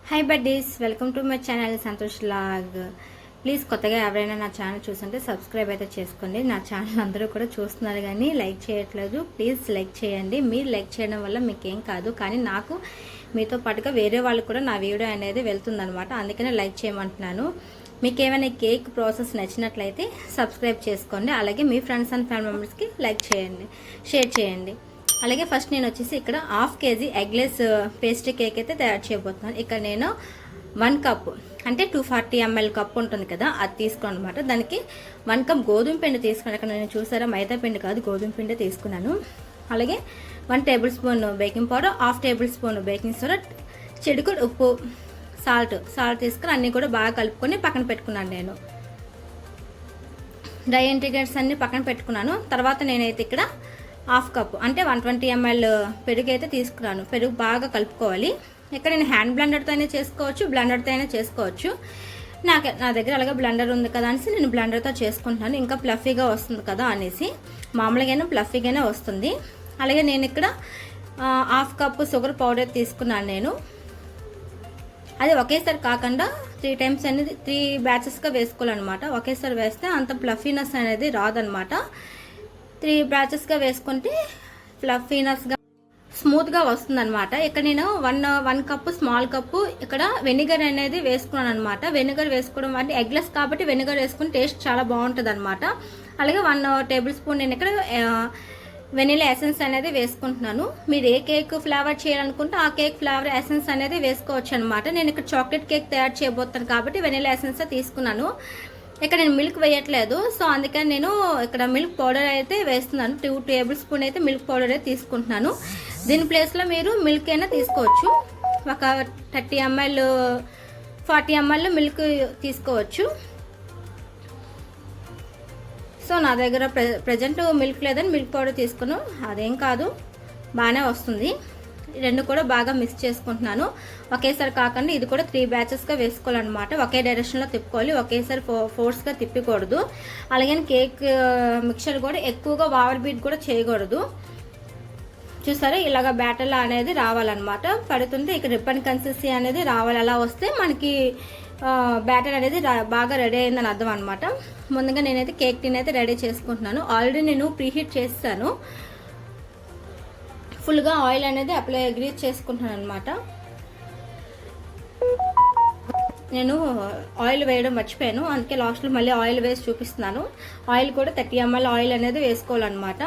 Hi buddies, welcome to my channel Santosh log. Please కొత్తగా ఎవరైనా నా ఛానల్ చూస్తుంటే సబ్స్క్రైబ్ అయితే చేసుకోండి. నా ఛానల్ అందరూ కూడా చూస్తున్నారు కానీ లైక్ చేయట్లేదు. ప్లీజ్ లైక్ చేయండి. మీరు లైక్ చేయడం వల్ల మీకేం కాదు, కానీ నాకు మీతో పాటుగా వేరే వాళ్ళకు కూడా నా వీడియో అనేది వెళ్తుందనమాట. అందుకనే లైక్ చేయమంటున్నాను. మీకు ఏమైనా కేక్ ప్రాసెస్ నచ్చినట్లయితే సబ్స్క్రైబ్ చేసుకోండి. అలాగే మీ ఫ్రెండ్స్ అండ్ ఫ్యామిలీ మెంబర్స్కి లైక్ చేయండి, షేర్ చేయండి. అలాగే ఫస్ట్ నేను వచ్చేసి ఇక్కడ 1/2 kg ఎగ్లెస్ పేస్ట్రీ కేక్ అయితే తయారు చేయబోతున్నాను. ఇక్కడ నేను 1 కప్ అంటే 240 ml కప్ ఉంటుంది కదా, అది తీసుకోండి అనమాట. దానికి 1 కప్ గోధుమ పిండి తీసుకున్నాను. ఇక్కడ నేను చూసారా, మైదా పిండి కాదు, గోధుమ పిండి తీసుకున్నాను. అలాగే 1 table spoon baking powder, 1/2 table spoon baking soda, చిటికెడు ఉప్పు, సాల్ట్ తీసుకుని అన్నీ కూడా బాగా కలుపుకొని పక్కన పెట్టుకున్నాను. నేను డ్రై ఇంగ్రీడియంట్స్ అన్నీ పక్కన పెట్టుకున్నాను. తర్వాత నేనైతే ఇక్కడ 1/2 కప్ అంటే 120 ml పెరుగు అయితే తీసుకున్నాను. పెరుగు బాగా కలుపుకోవాలి. ఇక్కడ నేను హ్యాండ్ బ్లెండర్తో అయినా చేసుకోవచ్చు, బ్లెండర్తో అయినా చేసుకోవచ్చు. నా దగ్గర అలాగే బ్లెండర్ ఉంది కదా అనేసి నేను బ్లెండర్తో చేసుకుంటున్నాను. ఇంకా ప్లఫీగా వస్తుంది కదా అనేసి, మామూలుగానే ప్లఫీగానే వస్తుంది. అలాగే నేను ఇక్కడ 1/2 కప్ షుగర్ పౌడర్ తీసుకున్నాను. నేను అది ఒకేసారి కాకుండా 3 టైమ్స్ అనేది 3 బ్యాచెస్గా వేసుకోవాలన్నమాట. ఒకేసారి వేస్తే అంత ప్లఫీనెస్ అనేది రాదనమాట. 3 బ్యాచెస్గా వేసుకుంటే ఫ్లఫీనెస్గా స్మూత్గా వస్తుంది అనమాట. ఇక్కడ నేను 1 కప్పు స్మాల్ కప్పు ఇక్కడ వెనిగర్ అనేది వేసుకున్నాను అనమాట. వెనిగర్ వేసుకోవడం అంటే ఎగ్లెస్ కాబట్టి వెనిగర్ వేసుకుని టేస్ట్ చాలా బాగుంటుంది అనమాట. అలాగే 1 టేబుల్ స్పూన్ నేను ఇక్కడ వెనిలా ఎసెన్స్ అనేది వేసుకుంటున్నాను. మీరు ఏ కేక్ ఫ్లేవర్ చేయాలనుకుంటే ఆ కేక్ ఫ్లేవర్ ఎసెన్స్ అనేది వేసుకోవచ్చు అనమాట. నేను ఇక్కడ చాక్లెట్ కేక్ తయారు చేయబోతాను కాబట్టి వెనిలా ఎసెన్స్ తీసుకున్నాను. ఇక్కడ నేను మిల్క్ వేయట్లేదు, సో అందుకని నేను ఇక్కడ మిల్క్ పౌడర్ అయితే వేస్తున్నాను. 2 టేబుల్ స్పూన్ అయితే మిల్క్ పౌడర్ అయితే తీసుకుంటున్నాను. దీని ప్లేస్లో మీరు మిల్క్ అయినా తీసుకోవచ్చు. ఒక 30 ml 40 ml మిల్క్ తీసుకోవచ్చు. సో నా దగ్గర ప్రజెంట్ మిల్క్ లేదని మిల్క్ పౌడర్ తీసుకున్నాను. అదేం కాదు, బాగానే వస్తుంది. రెండు కూడా బాగా మిక్స్ చేసుకుంటున్నాను. ఒకేసారి కాకుండా ఇది కూడా 3 బ్యాచెస్గా వేసుకోవాలన్నమాట. ఒకే డైరెక్షన్లో తిప్పుకోవాలి, ఒకేసారి ఫోర్స్గా తిప్పకూడదు. అలాగే కేక్ మిక్చర్ కూడా ఎక్కువగా ఓవర్ బీట్ కూడా చేయకూడదు. చూసారా, ఇలాగ బ్యాటర్ అనేది రావాలన్నమాట. పడుతుంటే ఇక రిబ్బన్ కన్సిస్టెన్సీ అనేది రావాలి. అలా వస్తే మనకి బ్యాటర్ అనేది బాగా రెడీ అయిందని అర్థం అనమాట. ముందుగా నేనైతే కేక్ టీని అయితే రెడీ చేసుకుంటున్నాను. ఆల్రెడీ నేను ప్రీహీట్ చేస్తాను. ఫుల్గా ఆయిల్ అనేది గ్రీజ్ చేసుకుంటున్నాను అనమాట. నేను ఆయిల్ వేయడం మర్చిపోయాను, అందుకే లాస్ట్లో మళ్ళీ ఆయిల్ వేసి చూపిస్తున్నాను. ఆయిల్ కూడా 30 ml ఆయిల్ అనేది వేసుకోవాలన్నమాట.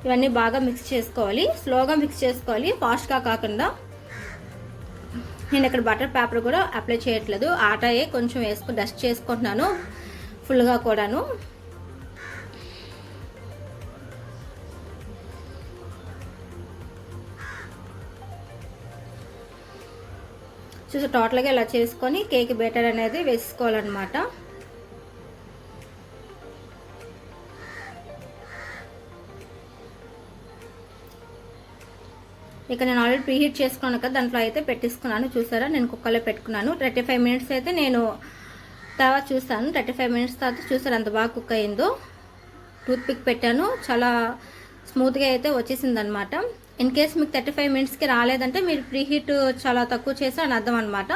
ఇవన్నీ బాగా మిక్స్ చేసుకోవాలి, స్లోగా మిక్స్ చేసుకోవాలి, ఫాస్ట్గా కాకుండా. నేను ఇక్కడ బటర్ పేపర్ కూడా అప్లై చేయట్లేదు, ఆటాయే కొంచెం వేసుకుని డస్ట్ చేసుకుంటున్నాను ఫుల్గా కూడాను. చూసి టోటల్గా ఇలా చేసుకొని కేక్ బ్యాటర్ అనేది వేసుకోవాలన్నమాట. ఇక నేను ఆల్రెడీ ప్రీహీట్ చేసుకున్నాను కదా, దాంట్లో అయితే పెట్టేసుకున్నాను. చూసారా, నేను కుక్కర్లో పెట్టుకున్నాను. 35 మినిట్స్ అయితే నేను తర్వాత చూస్తాను. 35 మినిట్స్ తర్వాత చూసారు ఎంత బాగా కుక్ అయిందో. టూత్ పిక్ పెట్టాను, చాలా స్మూత్గా అయితే వచ్చేసింది అనమాట. ఇన్ కేస్ మీకు 35 మినిట్స్కి రాలేదంటే మీరు ప్రీహీట్ చాలా తక్కువ చేసి అని అర్థం అనమాట.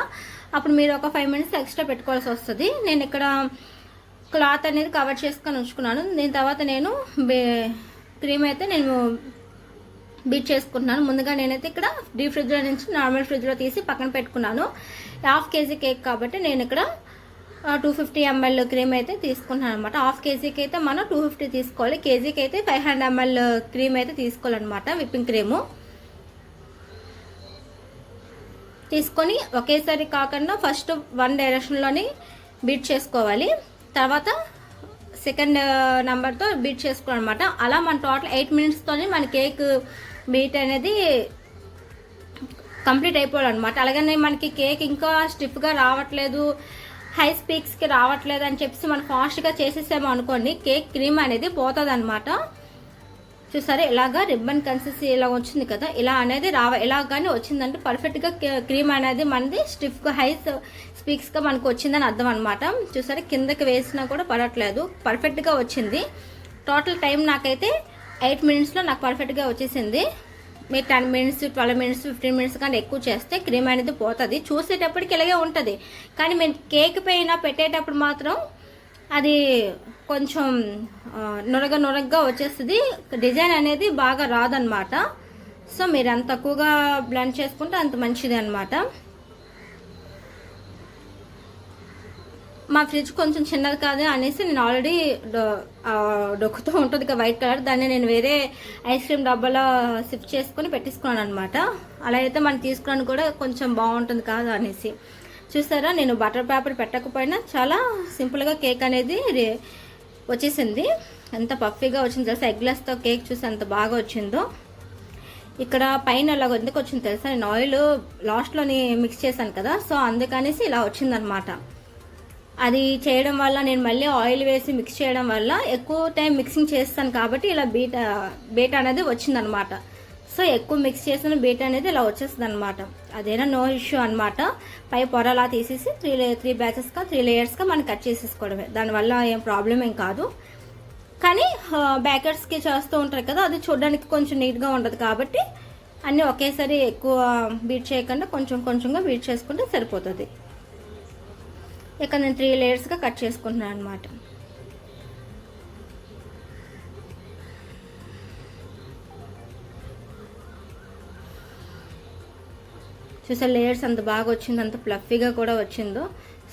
అప్పుడు మీరు ఒక 5 మినిట్స్ ఎక్స్ట్రా పెట్టుకోవాల్సి వస్తుంది. నేను ఇక్కడ క్లాత్ అనేది కవర్ చేసుకొని ఉంచుకున్నాను. దీని తర్వాత నేను క్రీమ్ అయితే నేను బీట్ చేసుకుంటున్నాను. ముందుగా నేనైతే ఇక్కడ డీప్ ఫ్రిడ్జ్లో నుంచి నార్మల్ ఫ్రిడ్జ్లో తీసి పక్కన పెట్టుకున్నాను. 1/2 kg కేక్ కాబట్టి నేను ఇక్కడ 250 ml క్రీమ్ అయితే తీసుకుంటున్నాను అనమాట. 1/2 kgకి అయితే మనం 250 తీసుకోవాలి. కేజీకి అయితే 500 ml క్రీమ్ అయితే తీసుకోవాలన్నమాట. విప్పింగ్ క్రీము తీసుకొని ఒకేసారి కాకుండా ఫస్ట్ 1 డైరెక్షన్లోని బీట్ చేసుకోవాలి. తర్వాత సెకండ్ నెంబర్తో బీట్ చేసుకోవాలన్నమాట. అలా మన టోటల్ 8 మినిట్స్తోనే మన కేక్ బీట్ అనేది కంప్లీట్ అయిపోవాలన్నమాట. అలాగనే మనకి కేక్ ఇంకా స్టిఫ్గా రావట్లేదు, హై స్పీక్స్కి రావట్లేదు అని చెప్పేసి మనం ఫాస్ట్గా చేసేసాము అనుకోండి, కేక్ క్రీమ్ అనేది పోతుంది అనమాట. చూసారా, ఇలాగా రిబ్బన్ కన్సిస్టెన్సీ ఇలా వచ్చింది కదా, ఇలా అనేది ఇలాగానే వచ్చిందంటే పర్ఫెక్ట్గా క్రీమ్ అనేది మనది స్టిఫ్గా హై స్పీక్స్గా మనకు వచ్చిందని అర్థం అనమాట. చూసారా, కిందకి వేసినా కూడా పడట్లేదు, పర్ఫెక్ట్గా వచ్చింది. టోటల్ టైం నాకైతే 8 మినిట్స్లో నాకు పర్ఫెక్ట్గా వచ్చేసింది. మీరు 10 మినిట్స్ 12 మినిట్స్ 15 మినిట్స్ కానీ ఎక్కువ చేస్తే క్రీమ్ అనేది పోతుంది. చూసేటప్పటికి ఇలాగే ఉంటుంది, కానీ మేము కేక్ పైన పెట్టేటప్పుడు మాత్రం అది కొంచెం నురగగా వచ్చేస్తుంది, డిజైన్ అనేది బాగా రాదనమాట. సో మీరు ఎంత తక్కువగా బ్లెండ్ చేసుకుంటే అంత మంచిది అనమాట. మా ఫ్రిడ్జ్ కొంచెం చిన్నది కాదు అనేసి నేను ఆల్రెడీ డొక్కుతూ ఉంటుంది కదా వైట్ కలర్, దాన్ని నేను వేరే ఐస్ క్రీమ్ డబ్బాలో సిప్ చేసుకొని పెట్టేసుకున్నాను అనమాట. అలా అయితే మనం తీసుకోవడానికి కూడా కొంచెం బాగుంటుంది కాదు అనేసి. చూసారా, నేను బటర్ పేపర్ పెట్టకపోయినా చాలా సింపుల్గా కేక్ అనేది వచ్చేసింది. ఎంత పఫీగా వచ్చింది తెలుసా, ఎగ్లెస్తో కేక్ చూసి ఎంత బాగా వచ్చిందో. ఇక్కడ పైన అలాగ ఎందుకు వచ్చింది తెలుసా, నేను ఆయిల్ లాస్ట్లోని మిక్స్ చేశాను కదా, సో అందుకనేసి ఇలా వచ్చిందనమాట. అది చేయడం వల్ల నేను మళ్ళీ ఆయిల్ వేసి మిక్స్ చేయడం వల్ల ఎక్కువ టైం మిక్సింగ్ చేస్తాను కాబట్టి ఇలా బీట్ అనేది వచ్చిందనమాట. సో ఎక్కువ మిక్స్ చేసిన బీట్ అనేది ఇలా వచ్చేస్తుంది అనమాట. అదేనా నో ఇష్యూ అనమాట. పై పొర అలా తీసేసి 3 బ్యాచెస్గా 3 లేయర్స్గా మనం కట్ చేసేసుకోవడమే, దానివల్ల ఏం ప్రాబ్లం ఏం కాదు. కానీ బేకర్స్కి చేస్తూ ఉంటారు కదా, అది చూడడానికి కొంచెం నీట్గా ఉండదు కాబట్టి అన్నీ ఒకేసారి ఎక్కువ బీట్ చేయకుండా కొంచెంగా బీట్ చేసుకుంటే సరిపోతుంది. ఇక నేను 3 లేయర్స్గా కట్ చేసుకుంటున్నాను అనమాట. చూసా లేయర్స్ అంత బాగా వచ్చింది, అంత ఫ్లఫీగా కూడా వచ్చిందో,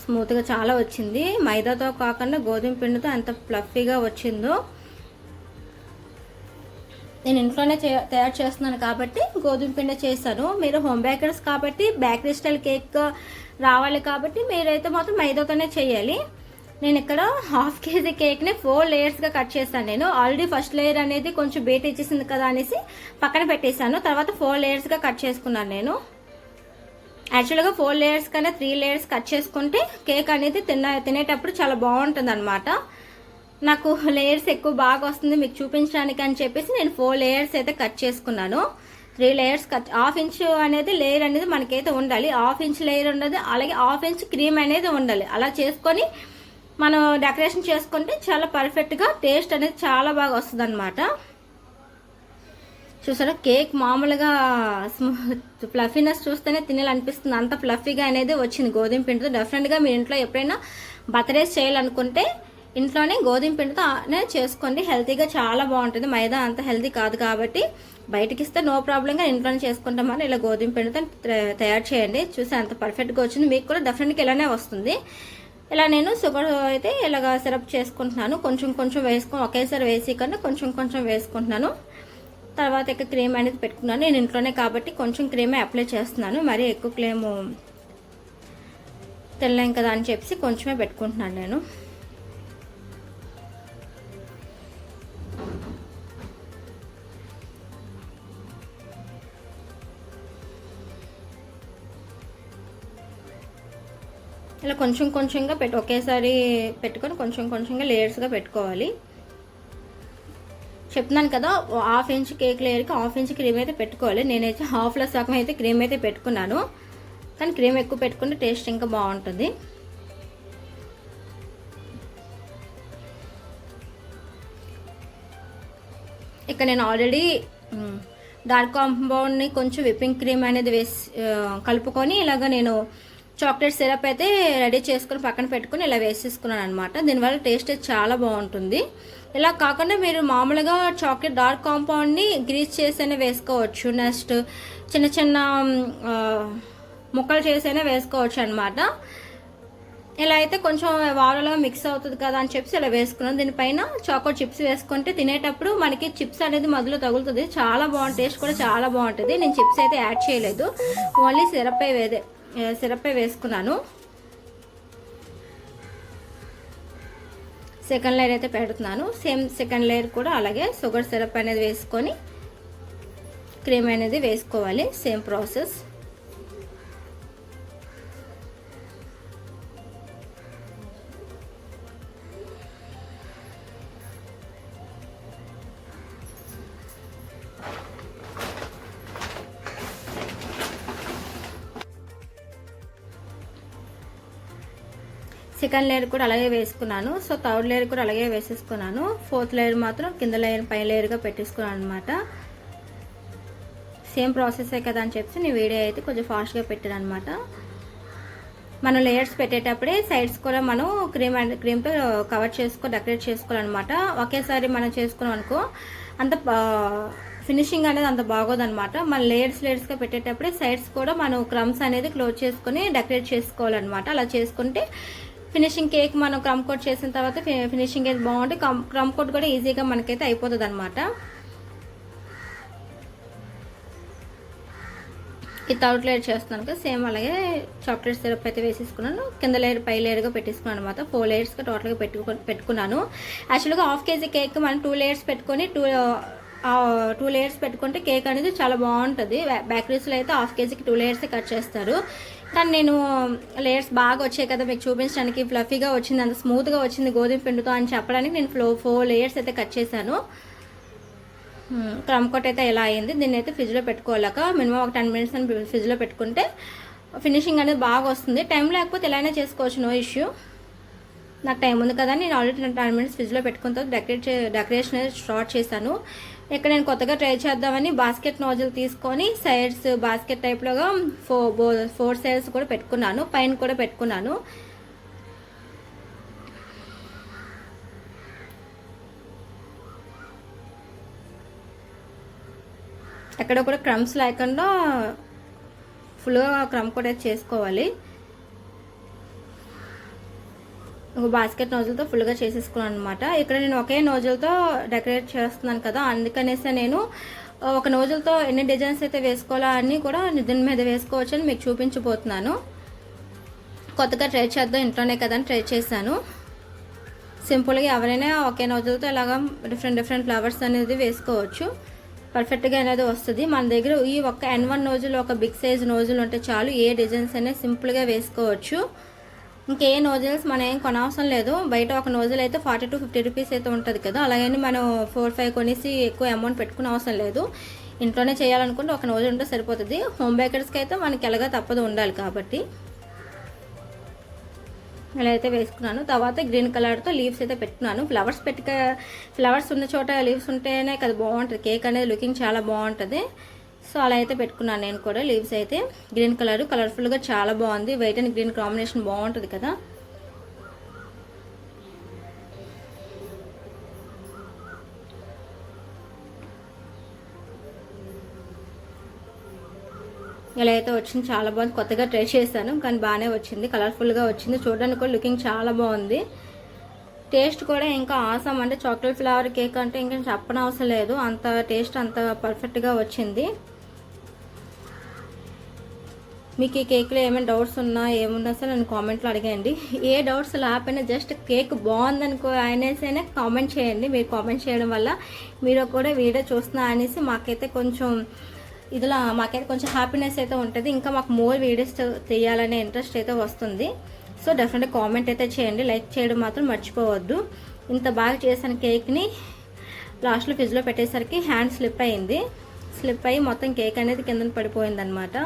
స్మూత్గా చాలా వచ్చింది. మైదాతో కాకుండా గోధుమ పిండితో ఎంత ఫ్లఫీగా వచ్చిందో. నేను ఇంట్లోనే తయారు చేస్తున్నాను కాబట్టి గోధుమ పిండి చేశాను. మీరు హోమ్ బేకర్స్ కాబట్టి బేకరీ స్టైల్ కేక్ రావాలి కాబట్టి మీరైతే మాత్రం మైదాతోనే చేయాలి. నేను ఇక్కడ 1/2 kg కేక్ని 4 లేయర్స్గా కట్ చేశాను. నేను ఆల్రెడీ ఫస్ట్ లేయర్ అనేది కొంచెం బేట్ ఇచ్చేసింది కదా అనేసి పక్కన పెట్టేశాను. తర్వాత 4 లేయర్స్గా కట్ చేసుకున్నాను నేను. యాక్చువల్గా 4 లేయర్స్ కన్నా 3 లేయర్స్ కట్ చేసుకుంటే కేక్ అనేది తినేటప్పుడు చాలా బాగుంటుంది అనమాట. నాకు లేయర్స్ ఎక్కువ బాగా వస్తుంది మీకు చూపించడానికి అని చెప్పేసి నేను 4 లేయర్స్ అయితే కట్ చేసుకున్నాను. 3 లేయర్స్ కట్, 1/2 ఇంచ్ అనేది లేయర్ అనేది మనకైతే ఉండాలి. 1/2 ఇంచ్ లేయర్ ఉండదు, అలాగే 1/2 ఇంచ్ క్రీమ్ అనేది ఉండాలి. అలా చేసుకొని మనం డెకరేషన్ చేసుకుంటే చాలా పర్ఫెక్ట్గా టేస్ట్ అనేది చాలా బాగా వస్తుంది అనమాట. చూసారా, కేక్ మామూలుగా ఫ్లఫీనెస్ చూస్తేనే తినాలనిపిస్తుంది, అంత ఫ్లఫీగా అనేది వచ్చింది గోధుమ పిండితో. డెఫినెట్గా మీ ఇంట్లో ఎప్పుడైనా బర్త్డేస్ చేయాలనుకుంటే ఇంట్లోనే గోధుమ పిండితోనే చేసుకోండి, హెల్తీగా చాలా బాగుంటుంది. మైదా అంత హెల్తీ కాదు కాబట్టి బయటకి ఇస్తే నో ప్రాబ్లంగా ఇంట్లోనే చేసుకుంటామని ఇలా గోధుమ పిండితో తయారు చేయండి. చూసి అంత పర్ఫెక్ట్గా వచ్చింది, మీకు కూడా డెఫినెట్గా ఇలానే వస్తుంది. ఇలా నేను షుగర్ అయితే ఇలాగ సిరప్ చేసుకుంటున్నాను. కొంచెం వేసుకొని ఒకేసారి వేసి కన్నా కొంచెం వేసుకుంటున్నాను. తర్వాత ఇక క్రీమ్ అనేది పెట్టుకున్నాను. నేను ఇంట్లోనే కాబట్టి కొంచెం క్రీమే అప్లై చేస్తున్నాను, మరీ ఎక్కువ క్రీమ్ తెల్లాం కదా అని చెప్పి కొంచెమే పెట్టుకుంటున్నాను నేను. ఇలా కొంచెంగా ఒకేసారి పెట్టుకొని కొంచెంగా లేయర్స్గా పెట్టుకోవాలి. చెప్తున్నాను కదా, 1/2 ఇంచ్ కేక్ లేయర్కి 1/2 ఇంచ్ క్రీమ్ అయితే పెట్టుకోవాలి. నేనైతే హాఫ్లో సగం అయితే క్రీమ్ అయితే పెట్టుకున్నాను, కానీ క్రీమ్ ఎక్కువ పెట్టుకుంటే టేస్ట్ ఇంకా బాగుంటుంది. ఇక నేను ఆల్రెడీ డార్క్ కాంపౌండ్ని కొంచెం విప్పింగ్ క్రీమ్ అనేది వేసి కలుపుకొని ఇలాగ నేను చాక్లెట్ సిరప్ అయితే రెడీ చేసుకుని పక్కన పెట్టుకుని ఇలా వేసేసుకున్నాను అనమాట. దీనివల్ల టేస్ట్ అయితే చాలా బాగుంటుంది. ఇలా కాకుండా మీరు మామూలుగా చాక్లెట్ డార్క్ కాంపౌండ్ని గ్రీస్ చేసైనా వేసుకోవచ్చు, నెక్స్ట్ చిన్న ముక్కలు చేసైనా వేసుకోవచ్చు అనమాట. ఇలా అయితే కొంచెం వారలుగా మిక్స్ అవుతుంది కదా అని చెప్పి ఇలా వేసుకున్నాను. దీనిపైన చాకో చిప్స్ వేసుకుంటే తినేటప్పుడు మనకి చిప్స్ అనేది మధ్యలో తగులుతుంది, చాలా బాగుంటుంది, టేస్ట్ కూడా చాలా బాగుంటుంది. నేను చిప్స్ అయితే యాడ్ చేయలేదు, ఓన్లీ సిరప్పే వేసుకున్నాను. సెకండ్ లేయర్ అయితే పెడుతున్నాను. సేమ్ సెకండ్ లేయర్ కూడా అలాగే షుగర్ సిరప్ అనేది వేసుకొని క్రీమ్ అనేది వేసుకోవాలి, సేమ్ ప్రాసెస్. సెకండ్ లేయర్ కూడా అలాగే వేసుకున్నాను. సో థర్డ్ లేయర్ కూడా అలాగే వేసేసుకున్నాను. 4th లేయర్ మాత్రం కింద లేయర్ పై లేయర్గా పెట్టేసుకున్నాను అనమాట. సేమ్ ప్రాసెసే కదా అని చెప్పి నేను వీడియో అయితే కొంచెం ఫాస్ట్గా పెట్టాను అనమాట. మనం లేయర్స్ పెట్టేటప్పుడే సైడ్స్ కూడా మనం క్రీమ్తో కవర్ డెకరేట్ చేసుకోవాలన్నమాట. ఒకేసారి మనం చేసుకున్నాం అనుకో అంత ఫినిషింగ్ అనేది అంత బాగోదన్నమాట. మన లేయర్స్గా పెట్టేటప్పుడే సైడ్స్ కూడా మనం క్రమ్స్ అనేది క్లోజ్ చేసుకుని డెకరేట్ చేసుకోవాలన్నమాట. అలా చేసుకుంటే ఫినిషింగ్ కేక్ మనం క్రమ్ కోట్ చేసిన తర్వాత ఫినిషింగ్ అయితే బాగుంటుంది. క్రమ్ కోట్ కూడా ఈజీగా మనకైతే అయిపోతుంది అనమాట. ఈ థర్డ్ లేయర్ చేస్తున్నాను కదా, సేమ్ అలాగే చాక్లెట్ సిరప్ అయితే వేసేసుకున్నాను. కింద లేయర్ పై లేయర్గా పెట్టేసుకున్నాను అనమాట. 4 లేయర్స్గా టోటల్గా పెట్టుకున్నాను. యాక్చువల్గా హాఫ్ కేజీ కేక్ మనం 2 లేయర్స్ పెట్టుకొని 2 లేయర్స్ పెట్టుకుంటే కేక్ అనేది చాలా బాగుంటుంది. బేకరీస్లో అయితే హాఫ్ కేజీకి 2 లేయర్స్ కట్ చేస్తారు. కానీ నేను లేయర్స్ బాగా వచ్చాయి కదా మీకు చూపించడానికి, ఫ్లఫీగా వచ్చింది, అంత స్మూత్గా వచ్చింది గోధుమ పిండితో అని చెప్పడానికి నేను 4 లేయర్స్ అయితే కట్ చేశాను. క్రమ్ కోట్ అయితే ఎలా అయింది. దీన్ని అయితే ఫ్రిడ్జ్లో పెట్టుకోలేక మినిమం ఒక 10 మినిట్స్ అని ఫ్రిడ్జ్లో పెట్టుకుంటే ఫినిషింగ్ అనేది బాగా వస్తుంది. టైం లేకపోతే ఎలా అయినా చేసుకోవచ్చు, నో ఇష్యూ. నాకు టైం ఉంది కదా, నేను ఆల్రెడీ 10 మినిట్స్ ఫ్రిడ్జ్లో పెట్టుకున్న తర్వాత డెకరేషన్ అనేది స్టార్ట్ చేశాను. ఇక్కడ నేను కొత్తగా ట్రై చేద్దామని బాస్కెట్ నోజల్ తీసుకొని సైడ్స్ బాస్కెట్ టైప్లోగా 4 సైడ్స్ కూడా పెట్టుకున్నాను, పైన కూడా పెట్టుకున్నాను. ఎక్కడ కూడా క్రమ్స్ లేకుండా ఫుల్గా క్రమ్ కూడా చేసుకోవాలి. ఒక బాస్కెట్ నోజల్తో ఫుల్గా చేసేసుకున్నాను అనమాట. ఇక్కడ నేను ఒకే నోజల్తో డెకరేట్ చేస్తున్నాను కదా, అందుకనేసి నేను ఒక నోజల్తో ఎన్ని డిజైన్స్ అయితే వేసుకోవాలా అని కూడా దీని మీద వేసుకోవచ్చు అని మీకు చూపించబోతున్నాను. కొత్తగా ట్రై చేద్దాం, ఇంట్లోనే కదా అని ట్రై చేశాను. సింపుల్గా ఎవరైనా ఒకే నోజల్తో ఇలాగా డిఫరెంట్ ఫ్లవర్స్ అనేది వేసుకోవచ్చు. పర్ఫెక్ట్గా అనేది వస్తుంది. మన దగ్గర ఈ ఒక్క N1 నోజులు, ఒక బిగ్ సైజ్ నోజులు ఉంటే చాలు, ఏ డిజైన్స్ అనేది సింపుల్గా వేసుకోవచ్చు. ఇంకే నోజల్స్ మనం ఏం కొనవసరం లేదు. బయట ఒక నోజల్ అయితే 40 to 50 రూపీస్ అయితే ఉంటుంది కదా, అలాగని మనం 4-5 కొనేసి ఎక్కువ అమౌంట్ పెట్టుకునే అవసరం లేదు. ఇంట్లోనే చేయాలనుకుంటే ఒక నోజల్ ఉంటే సరిపోతుంది. హోమ్ బేకర్స్కి అయితే మనకి ఎలాగా తప్పదు, ఉండాలి కాబట్టి. ఇలా అయితే వేసుకున్నాను. తర్వాత గ్రీన్ కలర్తో లీవ్స్ అయితే పెట్టుకున్నాను. ఫ్లవర్స్ ఉన్న చోట లీవ్స్ ఉంటేనే కదా బాగుంటుంది, కేక్ అనేది లుకింగ్ చాలా బాగుంటుంది. సో అలా అయితే పెట్టుకున్నాను నేను కూడా. లీవ్స్ అయితే గ్రీన్ కలర్ఫుల్గా చాలా బాగుంది. వైట్ అండ్ గ్రీన్ కాంబినేషన్ బాగుంటుంది కదా. ఇలా అయితే వచ్చింది, చాలా బాగుంది. కొత్తగా ట్రై చేశాను కానీ బాగానే వచ్చింది, కలర్ఫుల్గా వచ్చింది. చూడడానికి కూడా లుకింగ్ చాలా బాగుంది. టేస్ట్ కూడా ఇంకా ఆసమ్, అంటే చాక్లెట్ ఫ్లేవర్ కేక్ అంటే ఇంకా చెప్పనవసరం లేదు, అంత టేస్ట్ అంత పర్ఫెక్ట్గా వచ్చింది. మీకు ఈ కేక్లో ఏమైనా డౌట్స్ ఉన్నా ఏమున్నా సరే నన్ను కామెంట్లో అడిగండి. ఏ డౌట్స్ లేకపోయినా జస్ట్ కేక్ బాగుందనుకో అనేసైనా కామెంట్ చేయండి. మీరు కామెంట్ చేయడం వల్ల మీరు కూడా వీడియో చూస్తున్నా అనేసి మాకైతే కొంచెం మాకైతే కొంచెం హ్యాపీనెస్ అయితే ఉంటుంది. ఇంకా మాకు మోర్ వీడియోస్ తీయాలనే ఇంట్రెస్ట్ అయితే వస్తుంది. సో డెఫినెట్గా కామెంట్ అయితే చేయండి, లైక్ చేయడం మాత్రం మర్చిపోవద్దు. ఇంత బాగా చేసిన కేక్ని లాస్ట్లో ఫ్రిడ్జ్లో పెట్టేసరికి హ్యాండ్ స్లిప్ అయ్యి మొత్తం కేక్ అనేది కింద పడిపోయింది అనమాట.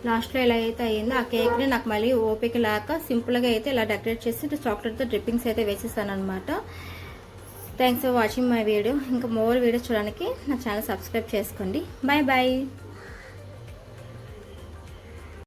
లాస్ట్లో ఇలా అయితే అయ్యింది. ఆ కేక్ని నాకు మళ్ళీ ఓపిక లేక సింపుల్గా అయితే ఇలా డెకరేట్ చేసి చాక్లెట్తో డ్రిప్పింగ్స్ అయితే వేసేసాను అనమాట. Thanks for watching my video. ఇంకా మోర్ వీడియోస్ చూడడానికి నా ఛానల్ సబ్స్క్రైబ్ చేసుకోండి. Bye bye.